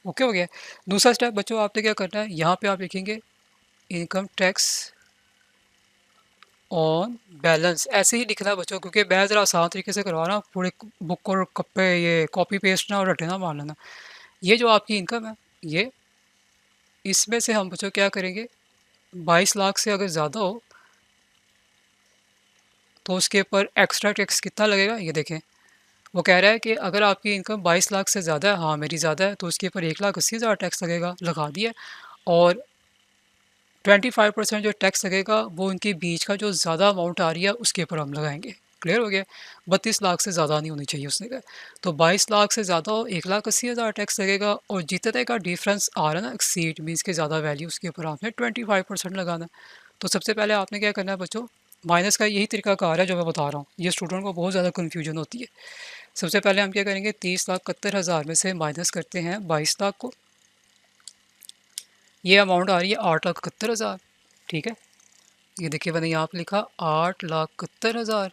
ओके हो गया। दूसरा स्टेप बच्चों आपने क्या करना है, यहाँ पे आप लिखेंगे इनकम टैक्स ऑन बैलेंस, ऐसे ही लिखना है बच्चों, क्योंकि मैं ज़रा आसान तरीके से करवा रहा हूँ, पूरे बुक और कप्पे ये कॉपी पेस्ट ना और रटे ना मार लेना। ये जो आपकी इनकम है, ये इसमें से हम बच्चों क्या करेंगे, 22 लाख से अगर ज़्यादा हो तो उसके ऊपर एक्स्ट्रा टैक्स कितना लगेगा, ये देखें। वो कह रहा है कि अगर आपकी इनकम 22 लाख से ज़्यादा है, हाँ मेरी ज़्यादा है, तो उसके ऊपर 1,80,000 टैक्स लगेगा, लगा दिया। और 25% जो टैक्स लगेगा वो उनके बीच का जो ज़्यादा अमाउंट आ रही है उसके ऊपर हम लगाएंगे। क्लियर हो गया। 32 लाख से ज़्यादा नहीं होनी चाहिए उसने कहा। तो 22 लाख से ज़्यादा हो 1,80,000 टैक्स लगेगा, और जितने का डिफरेंस आ रहा है ना, एक्सीड मीन्स के ज़्यादा वैल्यू, उसके ऊपर आपने 25% लगाना। तो सबसे पहले आपने क्या करना है बच्चों, माइनस का यही तरीका कार है जो मैं बता रहा हूँ, ये स्टूडेंट को बहुत ज़्यादा कन्फ्यूजन होती है। सबसे पहले हम क्या करेंगे, 30,71,000 में से माइनस करते हैं 22 लाख को, ये अमाउंट आ रही है 8,71,000। ठीक है, ये देखिए मैंने यहाँ पे लिखा 8,71,000।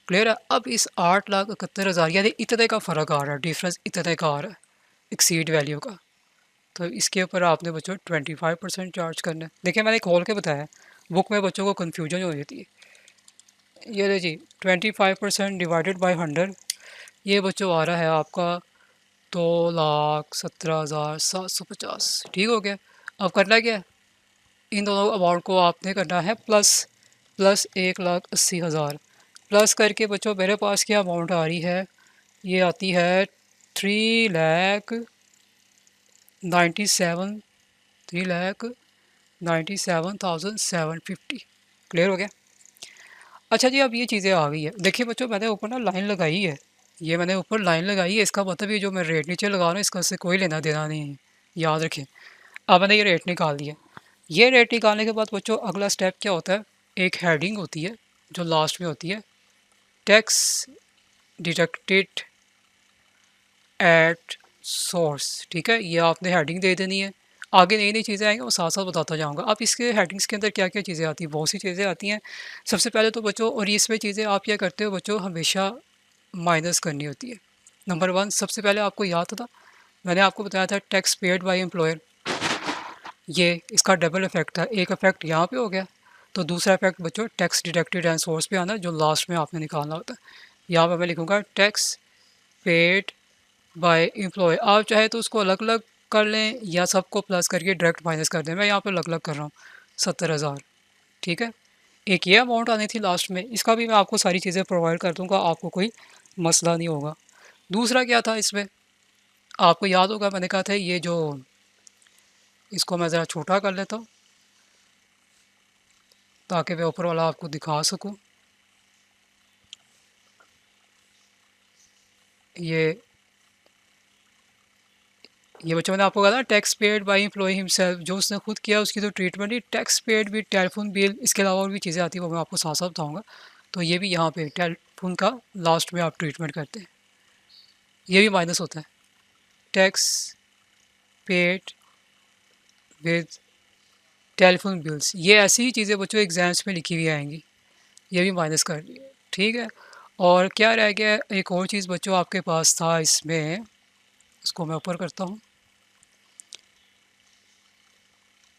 क्लियर है। अब इस 8,71,000 यानी इतने का फ़र्क आ रहा है, डिफरेंस इतने का आ रहा है एक्सीड वैल्यू का, तो इसके ऊपर आपने बच्चों 25% चार्ज करना है। देखिए मैंने खोल के बताया, बुक में बच्चों को कन्फ्यूजन हो जाती है। ये ले जी, 25% डिवाइडेड बाई 100, ये बच्चों आ रहा है आपका 2,17,750। ठीक हो गया। अब करना क्या है, इन दोनों अमाउंट को आपने करना है प्लस, प्लस 1,80,000 प्लस करके बच्चों मेरे पास क्या अमाउंट आ रही है, ये आती है 3,97 3,97,750। क्लियर हो गया। अच्छा जी, अब ये चीज़ें आ गई है, देखिए बच्चों मैंने ऊपर ना लाइन लगाई है, ये मैंने ऊपर लाइन लगाई है, इसका मतलब ये जो मैं रेट नीचे लगा रहा हूँ इसका से कोई लेना देना नहीं है, याद रखें। अब मैंने ये रेट निकाल दिया। ये रेट निकालने के बाद बच्चों अगला स्टेप क्या होता है, एक हेडिंग होती है जो लास्ट में होती है, टैक्स डिडक्टेड एट सोर्स। ठीक है, ये आपने हेडिंग दे देनी है। आगे नई नई चीज़ें आएंगी वो साथ साथ बताता जाऊँगा। अब इसके हेडिंग्स के अंदर क्या क्या चीज़ें आती हैं, बहुत सी चीज़ें आती हैं। सबसे पहले तो बच्चों, और इसमें चीज़ें आप क्या करते हो बच्चों, हमेशा माइनस करनी होती है। नंबर वन, सबसे पहले आपको याद था, मैंने आपको बताया था टैक्स पेड बाय एम्प्लॉयर, ये इसका डबल इफेक्ट था, एक इफेक्ट यहाँ पे हो गया, तो दूसरा इफेक्ट बच्चों टैक्स डिडक्टेड एंड सोर्स पे आना, जो लास्ट में आपने निकालना होता है। यहाँ पर मैं लिखूँगा टैक्स पेड बाय एम्प्लॉय, आप चाहे तो उसको अलग अलग कर लें या सबको प्लस करके डायरेक्ट माइनस कर दें, मैं यहाँ पर अलग अलग कर रहा हूँ 70,000। ठीक है, एक ये अमाउंट आनी थी लास्ट में, इसका भी मैं आपको सारी चीज़ें प्रोवाइड कर दूँगा, आपको कोई मसला नहीं होगा। दूसरा क्या था इसमें, आपको याद होगा मैंने कहा था ये जो, इसको मैं ज़रा छोटा कर लेता हूँ ताकि मैं ऊपर वाला आपको दिखा सकूँ। ये बच्चों मैंने आपको कहा था tax paid by employ himself, जो उसने खुद किया उसकी तो ट्रीटमेंट ही, टैक्स पेड भी टेलीफोन बिल, इसके अलावा और भी चीज़ें आती हैं वो मैं आपको साथ साथ बताऊँगा। तो ये भी यहाँ पे टेलीफोन का लास्ट में आप ट्रीटमेंट करते हैं, ये भी माइनस होता है। Tax paid with telephone bills, ये ऐसी ही चीज़ें बच्चों एग्जाम्स में लिखी हुई आएंगी, ये भी माइनस कर रही है। ठीक है, और क्या रह गया, एक और चीज़ बच्चों आपके पास था इसमें, इसको मैं ऊपर करता हूँ,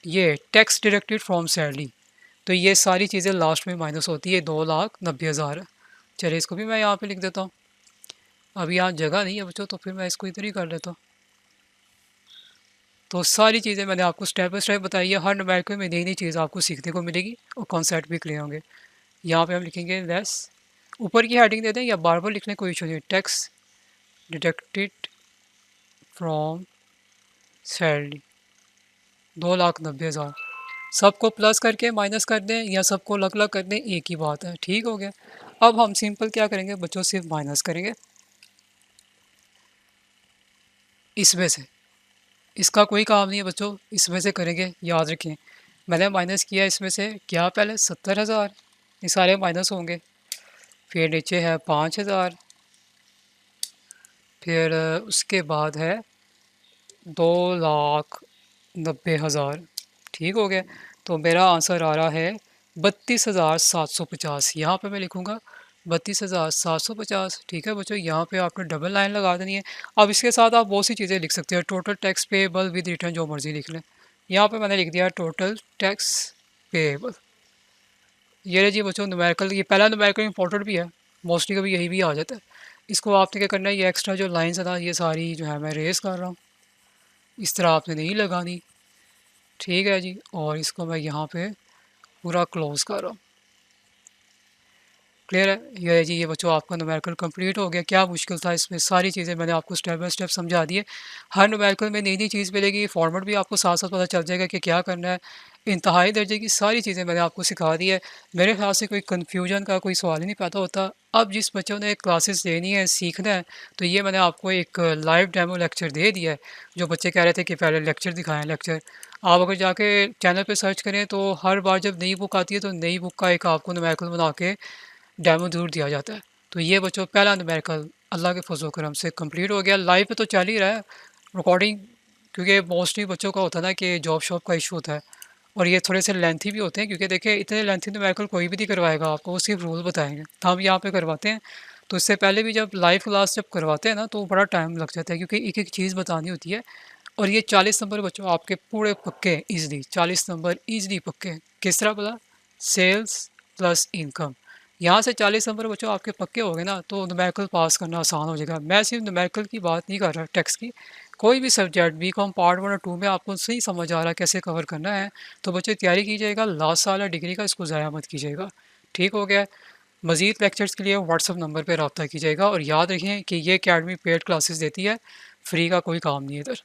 ये टैक्स डिडक्टेड फ्रॉम सैलरी, तो ये सारी चीज़ें लास्ट में माइनस होती है, 2,90,000। चलिए इसको भी मैं यहाँ पे लिख देता हूँ, अभी यहाँ जगह नहीं है बच्चों तो फिर मैं इसको इधर ही कर लेता हूँ। तो सारी चीज़ें मैंने आपको स्टेप बाय स्टेप बताई है, हर नुमेरिकल में नई नई चीज़ आपको सीखने को मिलेगी और कॉन्सेप्ट भी क्लियर होंगे। यहाँ पे हम लिखेंगे लेस, ऊपर की हेडिंग दे दें या बार बार लिखने कोई इशू नहीं, टैक्स डिडक्टेड फ्रॉम सैलरी 2,90,000, सबको प्लस करके माइनस कर दें या सबको अलग अलग कर दें, एक ही बात है। ठीक हो गया। अब हम सिंपल क्या करेंगे बच्चों, सिर्फ माइनस करेंगे इसमें से, इसका कोई काम नहीं है बच्चों, इसमें से करेंगे, याद रखें। मैंने माइनस किया इसमें से क्या, पहले 70,000, ये सारे माइनस होंगे, फिर नीचे है 5000, फिर उसके बाद है 2,90,000। ठीक हो गया। तो मेरा आंसर आ रहा है 32,750। यहाँ पे मैं लिखूँगा 32,750। ठीक है बच्चों, यहाँ पे आपने डबल लाइन लगा देनी है। अब इसके साथ आप बहुत सी चीज़ें लिख सकते हैं, total tax payable with return, जो मर्जी लिख लें। यहाँ पे मैंने लिख दिया टोटल टैक्स पेएबल। ये रहे जी बच्चों न्यूमेरिकल। ये पहला न्यूमेरिकल इंपॉर्टेंट भी है, मोस्टली कभी यही भी आ जाता है। इसको आपने क्या करना है, ये एक्स्ट्रा जो लाइन्स है ना, ये सारी जो है मैं रेस कर रहा हूँ, इस तरह आपने नहीं लगानी। ठीक है जी, और इसको मैं यहाँ पे पूरा क्लोज कर रहा हूँ। क्लियर है? ये है जी, ये बच्चों आपका न्यूमेरिकल कंप्लीट हो गया। क्या मुश्किल था इसमें, सारी चीज़ें मैंने आपको स्टेप बाय स्टेप समझा दिए। हर न्यूमेरिकल में नई नई चीज़ मिलेगी, फॉर्मेट भी आपको साथ साथ पता चल जाएगा कि क्या करना है। इंतहाई दर्जे की सारी चीज़ें मैंने आपको सिखा दी है। मेरे ख्याल से कोई कन्फ्यूजन का कोई सवाल ही नहीं पैदा होता। अब जिस बच्चों ने क्लासेस लेनी है, सीखना है, तो ये मैंने आपको एक लाइव डेमो लेक्चर दे दिया है। जो बच्चे कह रहे थे कि पहले लेक्चर दिखाएं, लेक्चर आप अगर जाके चैनल पे सर्च करें तो हर बार जब नई बुक आती है तो नई बुक का एक आपको न्यूमेरिकल बना के डेमो ज़रूर दिया जाता है। तो ये बच्चों पहला न्यूमेरिकल अल्लाह के फजल करम से कंप्लीट हो गया। लाइव पे तो चल ही रहा है रिकॉर्डिंग, क्योंकि मोस्टली बच्चों का होता है ना कि जॉब शॉप का इशू होता है, और ये थोड़े से लेंथी भी होते हैं, क्योंकि देखिए इतने लेंथी न्यूमेरिकल कोई भी नहीं करवाएगा आपको, वो सिर्फ रूल बताएंगे। तो हम यहाँ पे करवाते हैं, तो इससे पहले भी जब लाइव क्लास जब करवाते हैं ना तो बड़ा टाइम लग जाता है, क्योंकि एक एक चीज़ बतानी होती है। और ये 40 नंबर बच्चों आपके पूरे पक्के ईज़िली, 40 नंबर ईज़िली पक्के। किस तरह बोला? Sales plus income. यहाँ से 40 नंबर बच्चों आपके पक्के हो गए ना, तो न्यूमेरिकल पास करना आसान हो जाएगा। मैं सिर्फ न्यूमेरिकल की बात नहीं कर रहा, टैक्स की कोई भी सब्जेक्ट बीकॉम पार्ट 1 और 2 में आपको सही समझ आ रहा है कैसे कवर करना है, तो बच्चे तैयारी कीजिएगा। लास्ट साल है डिग्री का, इसको ज़ाया मत कीजिएगा। ठीक हो गया। मज़ीद लेक्चर्स के लिए व्हाट्सअप नंबर पर रब्ता कीजिएगा, और याद रखें कि ये अकेडमी पेड क्लासेस देती है, फ्री का कोई काम नहीं है इधर।